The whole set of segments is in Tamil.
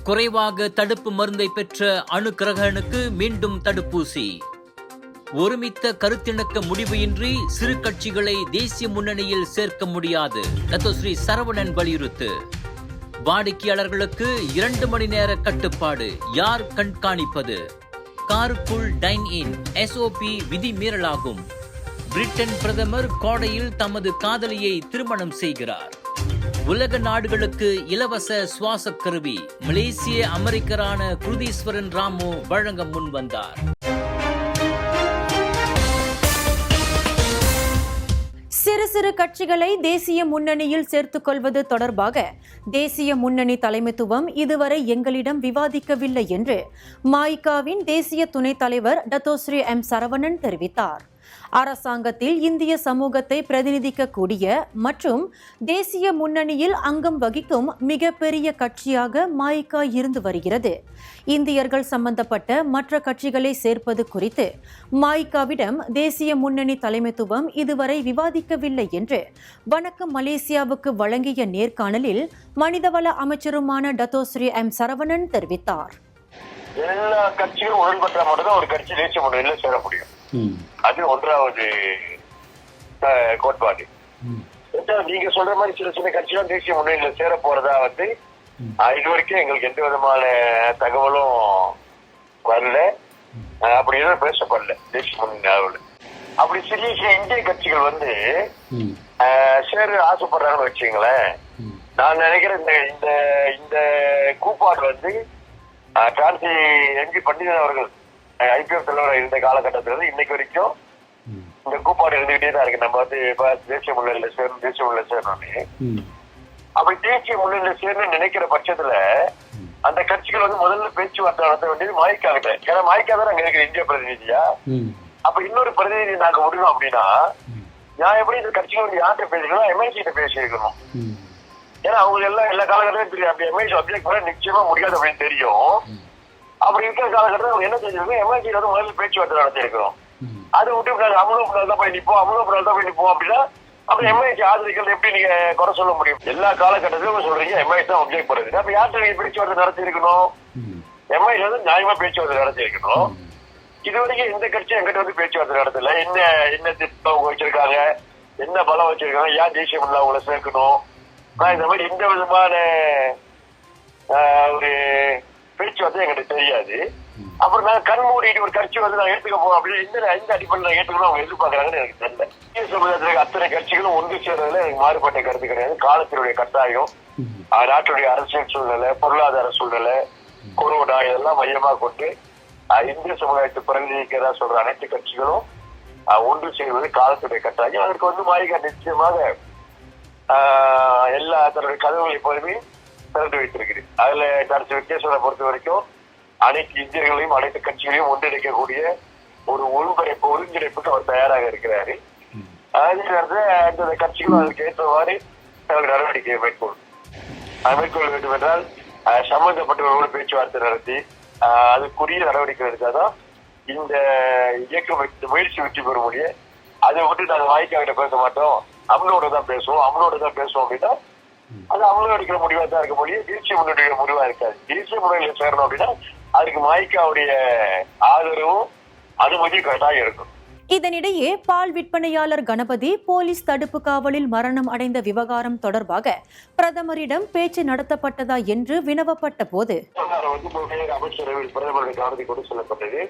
குறைவாக தடுப்பு மருந்தை பெற்ற அணுக்கிரகனுக்கு மீண்டும் தடுப்பூசி. ஒருமித்த கருத்திணக்க முடிவு இன்றி சிறு கட்சிகளை தேசிய முன்னணியில் சேர்க்க முடியாது. டத்தோஸ்ரீ சரவணன் வலியுறுத்து. வாடிக்கையாளர்களுக்கு 2 மணி நேர கட்டுப்பாடு, யார் கண்காணிப்பது? காருக்குள் டைன் இன் SOP விதி மீறலாகும். பிரிட்டன் பிரதமர் கோடையில் தமது காதலியை திருமணம் செய்கிறார். உலக நாடுகளுக்கு இலவச சுவாச கருவி மலேசிய அமெரிக்கரான குருதீஸ்வரன் ராமு வழங்க முன் வந்தார். சிறு சிறு கட்சிகளை தேசிய முன்னணியில் சேர்த்துக் கொள்வது தொடர்பாக தேசிய முன்னணி தலைமைத்துவம் இதுவரை எங்களிடம் விவாதிக்கவில்லை என்று மாய்காவின் தேசிய துணைத் தலைவர் டத்தோஸ்ரீ சரவணன் தெரிவித்தார். அரசாங்கத்தில் இந்திய சமூகத்தை பிரதிநிதிக்கக்கூடிய மற்றும் தேசிய முன்னணியில் அங்கம் வகிக்கும் மிகப்பெரிய கட்சியாக மாய்கா இருந்து வருகிறது. இந்தியர்கள் சம்பந்தப்பட்ட மற்ற கட்சிகளை சேர்ப்பது குறித்து மாய்காவிடம் தேசிய முன்னணி தலைமைத்துவம் இதுவரை விவாதிக்கவில்லை என்று வணக்கம் மலேசியாவுக்கு வழங்கிய நேர்காணலில் மனிதவள அமைச்சருமான டத்தோஸ்ரீ சரவணன் தெரிவித்தார். எல்லா கட்சிகளும் உடன்பட்டா மட்டும்தான் ஒரு கட்சி தேசிய முன்னணியில் சேர முடியும். அது ஒன்றாவது கோட்பாடு. நீங்க சொல்ற மாதிரி சில சில கட்சிகள் தேசிய முன்னணியில சேர போறதா இது வரைக்கும் எங்களுக்கு எந்த விதமான தகவலும் வரல. அப்படி எதுவும் பேசப்படல தேசிய முன்னணி. அப்படி சிறிய சில இந்திய கட்சிகள் சேர ஆசைப்படுறாங்கன்னு வச்சுங்களேன். நான் நினைக்கிறேன் இந்த இந்த கூப்பாடு டிரான்சி எம்பி பண்டிதன் அவர்கள் IPF தலைவராக இருந்த காலகட்டத்திலிருந்து இன்னைக்கு வரைக்கும் இந்த கூப்பாடு இருந்துகிட்டே தான் இருக்கு. நம்ம தேசிய முன்னணியில சேரணும், தேசிய முன்னணியில சேரணும்னு. அப்படி தேசிய முன்னணியில சேரணும்னு நினைக்கிற பட்சத்துல அந்த கட்சிகள் முதல்ல பேச்சுவார்த்தை நடத்த வேண்டியது மாய்க்காகிட்ட. ஏன்னா மாய்க்கா தான் அங்க இருக்கிற இந்திய பிரதிநிதியா. அப்ப இன்னொரு பிரதிநிதி நாங்க விடணும் அப்படின்னா நான் எப்படி இந்த கட்சிகள் யார்கிட்ட பேசிக்கணும்? MIC கிட்ட பேசியிருக்கணும். ஏன்னா அவங்க எல்லாம் எல்லா காலகட்டத்திலும் தெரியும். அப்படி MIC அப்ஜெக்ட் பண்ண நிச்சயமா முடியாது அப்படின்னு தெரியும். அப்படி இருக்கிற காலகட்டத்தில் அவங்க என்ன செஞ்சிருக்கோம்? MIC முதல்ல பேச்சுவார்த்தை நடத்திருக்கிறோம். அது விட்டு அமலோபுரம் தான் போய் நிற்போம், அமலோபுரம் தான் போய் நிற்போம் அப்படின்னா அப்புறம் MIC ஆதரிக்கிறது எப்படி நீங்க குறை சொல்ல முடியும்? எல்லா காலகட்டத்திலும் சொல்றீங்க MIC தான் அப்ஜெக்ட் பண்ணுறது. அப்ப யார்கிட்ட நீங்க பேச்சுவார்த்தை நடத்திருக்கணும்? MIC நியாயமா பேச்சுவார்த்தை நடத்திருக்கணும். இது வரைக்கும் எந்த கட்சியும் எங்கிட்ட பேச்சுவார்த்தை நடத்தல. என்ன திட்டம் வச்சிருக்காங்க, என்ன பலம் வச்சிருக்காங்க, ஏன் தேசியம் இல்ல அவங்களை சேர்க்கணும், இந்த மாதிரி எந்த விதமான ஒரு பேச்சுவார்த்தை எங்கிட்ட தெரியாது. அப்புறம் நான் கண் மூடிட்டு ஒரு கட்சி நான் ஏற்றுக்க போறோம் அப்படின்னு எந்த அடிப்படையில் நான் ஏற்றுக்கணும் அவங்க எதிர்பார்க்கறாங்கன்னு எனக்கு தெரியல. இந்திய சமுதாயத்தில் அத்தனை கட்சிகளும் ஒன்று சேர்றதுல எனக்கு மாறுபட்ட கருத்து கிடையாது. காலத்தினுடைய கட்டாயம், நாட்டுடைய அரசியல் சூழ்நிலை, பொருளாதார சூழ்நிலை, கொரோனா இதெல்லாம் மையமாக கொண்டு இந்திய சமுதாயத்தை பிரதிநிதிக்கிறதா சொல்ற அனைத்து கட்சிகளும் ஒன்று செய்வது காலத்துடைய கட்டாயம். அதற்கு மாய்கா நிச்சயமாக எல்லா தன்னுடைய கதவுகளை எப்போதுமே திறந்து வைத்திருக்கிறது. அதுல டாக்டர் விக்னேஸ்வரனை பொறுத்த வரைக்கும் அனைத்து இந்தியர்களையும் அனைத்து கட்சிகளையும் ஒன்றிணைக்கக்கூடிய ஒரு ஒருங்கிணைப்புக்கு அவர் தயாராக இருக்கிறாரு. அதே நேரத்தில் அந்த கட்சிகளும் அதற்கு ஏற்றவாறு தனது நடவடிக்கையை மேற்கொள்ள வேண்டும் என்றால் சம்பந்தப்பட்டவர்களோடு பேச்சுவார்த்தை நடத்தி அதுக்குரிய நடவடிக்கை எடுத்தாதான் இந்த இயக்கம் முயற்சி வெற்றி பெற முடியும். அதை விட்டு நாங்கள் வாய்க்காகிட்ட பேச மாட்டோம், அவங்களோட தான் பேசுவோம் அப்படின்னா அது அவங்களும் எடுக்கிற முடிவா தான் இருக்க முடியும். தேசிய முன்னணியுடைய முடிவா இருக்காது. தேசிய முன்னணியில சேரணும் அப்படின்னா அதுக்கு மாய்க்காவுடைய ஆதரவும் அனுமதி கட்டாயம் இருக்கும். இதனிடையே பால் விற்பனையாளர் கணபதி போலீஸ் தடுப்பு காவலில் மரணம் அடைந்த விவகாரம் தொடர்பாக பிரதமரிடம் பேச்சு நடத்தப்பட்டதா என்று வினவப்பட்ட போது அமைச்சரவையில் பிரதமருடைய கவனத்தை கொண்டு செல்லப்பட்டது.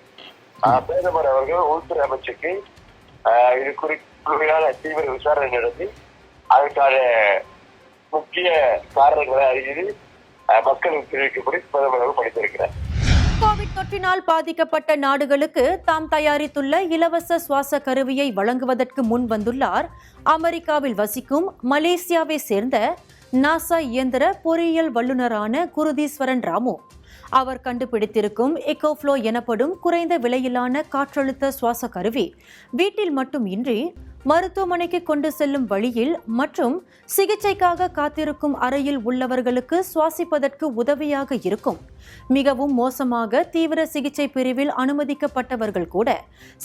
பிரதமர் அவர்கள் உள்துறை அமைச்சருக்கு இது குறிப்பான தீவிர விசாரணை நடத்தி அதற்கான முக்கிய காரணங்களை அறிந்து மக்களுக்கு தெரிவிக்கப்படி பிரதமர் படித்திருக்கிறார். கோவிட் தொற்றினால் பாதிக்கப்பட்ட நாடுகளுக்கு தாம் தயாரித்துள்ள இலவச சுவாச கருவியை வழங்குவதற்கு முன் வந்துள்ளார் அமெரிக்காவில் வசிக்கும் மலேசியாவை சேர்ந்த நாசா இயந்திர பொறியியல் வல்லுநரான குருதீஸ்வரன் ராமு. அவர் கண்டுபிடித்திருக்கும் எக்கோஃப்ளோ எனப்படும் குறைந்த விலையிலான காற்றழுத்த சுவாச கருவி வீட்டில் மட்டும் இன்றி மருத்துவமனைக்கு கொண்டு செல்லும் வழியில் மற்றும் சிகிச்சைக்காக காத்திருக்கும் அறையில் உள்ளவர்களுக்கு சுவாசிப்பதற்கு உதவியாக இருக்கும். மிகவும் மோசமாக தீவிர சிகிச்சை பிரிவில் அனுமதிக்கப்பட்டவர்கள் கூட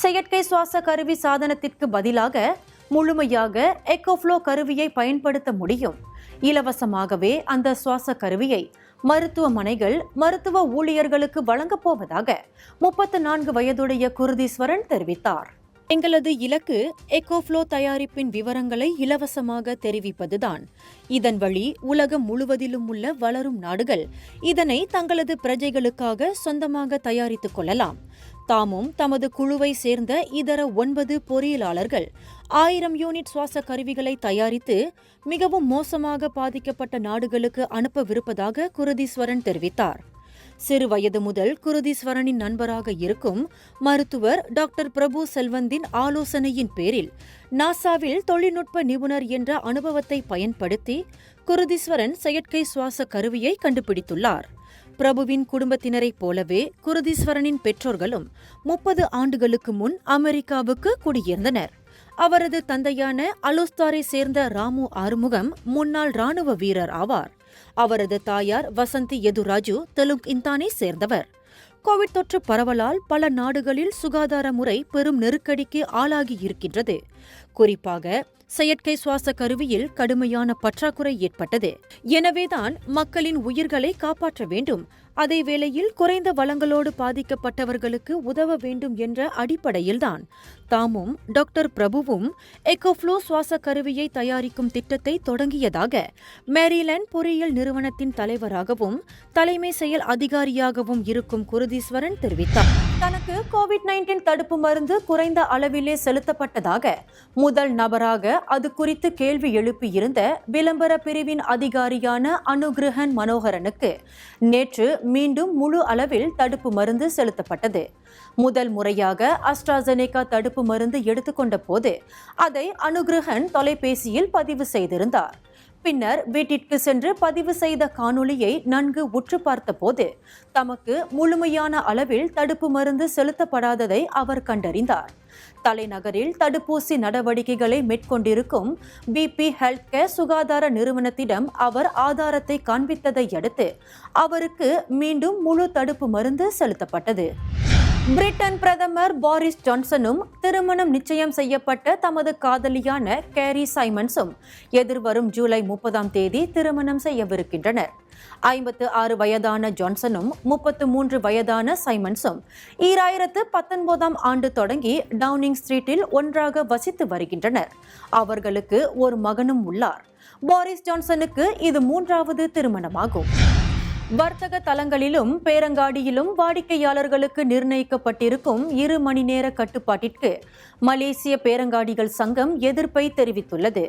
செயற்கை சுவாச கருவி சாதனத்திற்கு பதிலாக முழுமையாக எக்கோஃப்ளோ கருவியை பயன்படுத்த முடியும். இலவசமாகவே அந்த சுவாச கருவியை மருத்துவமனைகள் மருத்துவ ஊழியர்களுக்கு வழங்கப் போவதாக 34 வயதுடைய குருதீஸ்வரன் தெரிவித்தார். எங்களது இலக்கு எக்கோஃப்ளோ தயாரிப்பின் விவரங்களை இலவசமாக தெரிவிப்பதுதான். இதன் வழி உலகம் முழுவதிலும் உள்ள வளரும் நாடுகள் இதனை தங்களது பிரஜைகளுக்காக சொந்தமாக தயாரித்துக் கொள்ளலாம். தாமும் தமது குழுவை சேர்ந்த இதர 9 பொறியியலாளர்கள் 1000 யூனிட் சுவாச கருவிகளை தயாரித்து மிகவும் மோசமாக பாதிக்கப்பட்ட நாடுகளுக்கு அனுப்பவிருப்பதாக குருதீஸ்வரன் தெரிவித்தார். சிறு வயது முதல் குருதீஸ்வரனின் நண்பராக இருக்கும் மருத்துவர் டாக்டர் பிரபு செல்வந்தின் ஆலோசனையின் பேரில் நாசாவில் தொழில்நுட்ப நிபுணர் என்ற அனுபவத்தை பயன்படுத்தி குருதீஸ்வரன் செயற்கை சுவாச கருவியை கண்டுபிடித்துள்ளார். பிரபுவின் குடும்பத்தினரைப் போலவே குருதீஸ்வரனின் பெற்றோர்களும் 30 ஆண்டுகளுக்கு முன் அமெரிக்காவுக்கு குடியேறினர். அவரது தந்தையான அலோஸ்தாரை சேர்ந்த ராமு ஆறுமுகம் முன்னாள் ராணுவ வீரர் ஆவார். அவரது தாயார் வசந்தி எதுராஜு தெலுங்கு இந்தானை சேர்ந்தவர். கோவிட் தொற்று பரவலால் பல நாடுகளில் சுகாதார முறை பெரும் நெருக்கடிக்கு ஆளாகி இருக்கின்றது. குறிப்பாக செயற்கை சுவாச கருவியில் கடுமையான பற்றாக்குறை ஏற்பட்டது. எனவேதான் மக்களின் உயிர்களை காப்பாற்ற வேண்டும், அதே வேளையில் குறைந்த வளங்களோடு பாதிக்கப்பட்டவர்களுக்கு உதவ வேண்டும் என்ற அடிப்படையில்தான் தாமும் டாக்டர் பிரபுவும் எக்கோஃப்ளோ சுவாச கருவியை தயாரிக்கும் திட்டத்தை தொடங்கியதாக மேரிலாந்து பொறியியல் நிறுவனத்தின் தலைவராகவும் தலைமை செயல் அதிகாரியாகவும் இருக்கும் குருதீஸ்வரன் தெரிவித்தார். தனக்கு கோவிட்-19 தடுப்பு மருந்து குறைந்த அளவிலே செலுத்தப்பட்டதாக முதல் நபராக அது குறித்து கேள்வி எழுப்பியிருந்த விளம்பர பிரிவின் அதிகாரியான அனுகிரகன் மனோகரனுக்கு நேற்று மீண்டும் முழு அளவில் தடுப்பு மருந்து செலுத்தப்பட்டது. முதல் முறையாக அஸ்ட்ராசெனேகா தடுப்பு மருந்து எடுத்துக்கொண்ட போது அதை அனுகிரகன் தொலைபேசியில் பதிவு செய்திருந்தார். பின்னர் வீட்டிற்கு சென்று பதிவு செய்த காணொளியை நன்கு உற்று பார்த்தபோது தமக்கு முழுமையான அளவில் தடுப்பு மருந்து செலுத்தப்படாததை அவர் கண்டறிந்தார். தலைநகரில் தடுப்பூசி நடவடிக்கைகளை மேற்கொண்டிருக்கும் பிபி ஹெல்த் கேர் சுகாதார நிறுவனத்திடம் அவர் ஆதாரத்தை காண்பித்ததை அடுத்து அவருக்கு மீண்டும் முழு தடுப்பு மருந்து செலுத்தப்பட்டது. பிரிட்டன் பிரதமர் போரிஸ் ஜான்சனும் திருமணம் நிச்சயம் செய்யப்பட்ட தமது காதலியான கேரி சைமன்ஸும் எதிர்வரும் ஜூலை 30ஆம் தேதி திருமணம் செய்யவிருக்கின்றனர். 56 வயதான ஜான்சனும் 33 வயதான சைமன்ஸும் 2019ஆம் ஆண்டு தொடங்கி டவுனிங் ஸ்ட்ரீட்டில் ஒன்றாக வசித்து வருகின்றனர். அவர்களுக்கு ஒரு மகனும் உள்ளார். போரிஸ் ஜான்சனுக்கு இது 3வது திருமணமாகும். வர்த்தக தலங்களிலும் பேரங்காடியிலும் வாடிக்கையாளர்களுக்கு நிர்ணயிக்கப்பட்டிருக்கும் 2 மணி நேர கட்டுப்பாட்டிற்கு மலேசிய பேரங்காடிகள் சங்கம் எதிர்ப்பை தெரிவித்துள்ளது.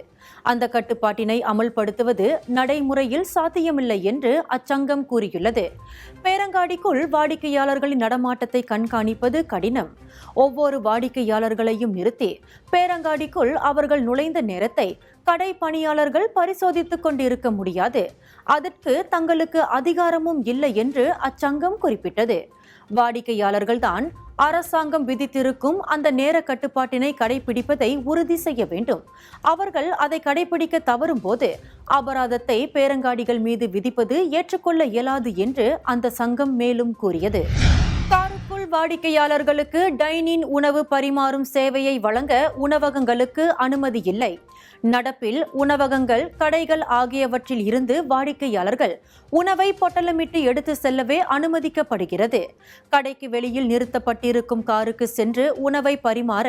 அந்த கட்டுப்பாட்டினை அமல்படுத்துவது நடைமுறையில் சாத்தியமில்லை என்று அச்சங்கம் கூறியுள்ளது. பேரங்காடிக்குள் வாடிக்கையாளர்களின் நடமாட்டத்தை கண்காணிப்பது கடினம். ஒவ்வொரு வாடிக்கையாளர்களையும் நிறுத்தி பேரங்காடிக்குள் அவர்கள் நுழைந்த நேரத்தை கடை பணியாளர்கள் பரிசோதித்துக் கொண்டிருக்க முடியாது. அதற்கு தங்களுக்கு அதிகாரமும் இல்லை என்று அச்சங்கம் குறிப்பிட்டது. வாடிக்கையாளர்கள்தான் அரசாங்கம் விதித்திருக்கும் அந்த நேர கட்டுப்பாட்டினை கடைபிடிப்பதை உறுதி செய்ய வேண்டும். அவர்கள் அதை கடைபிடிக்க தவறும் போது அபராதத்தை பேரங்காடிகள் மீது விதிப்பது ஏற்றுக்கொள்ள இயலாது என்று அந்த சங்கம் மேலும் கூறியது. காருக்குள் வாடிக்கையாளர்களுக்கு டைனின் உணவு பரிமாறும் சேவையை வழங்க உணவகங்களுக்கு அனுமதி இல்லை. நடப்பில் உணவகங்கள், கடைகள் ஆகியவற்றில் இருந்து வாடிக்கையாளர்கள் உணவை பொட்டலமிட்டு எடுத்து செல்லவே அனுமதிக்கப்படுகிறது. கடைக்கு வெளியில் நிறுத்தப்பட்டிருக்கும் காருக்கு சென்று உணவை பரிமாற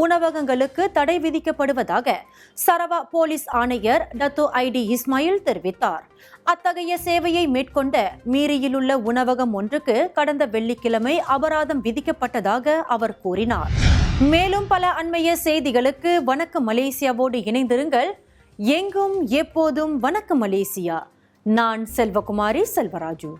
உணவகங்களுக்கு தடை விதிக்கப்படுவதாக சரவா போலீஸ் ஆணையர் டத்தோ ஐடி இஸ்மாயில் தெரிவித்தார். அத்தகைய சேவையை மேற்கொண்ட மீரியிலுள்ள உணவகம் ஒன்றுக்கு கடந்த வெள்ளிக்கிழமை அபராதம் விதிக்கப்பட்டதாக அவர் கூறினார். மேலும் பல அண்மைய செய்திகளுக்கு வணக்கம் மலேசியாவோடு இணைந்திருங்கள். எங்கும் எப்போதும் வணக்கம் மலேசியா. நான் செல்வகுமாரி செல்வராஜு.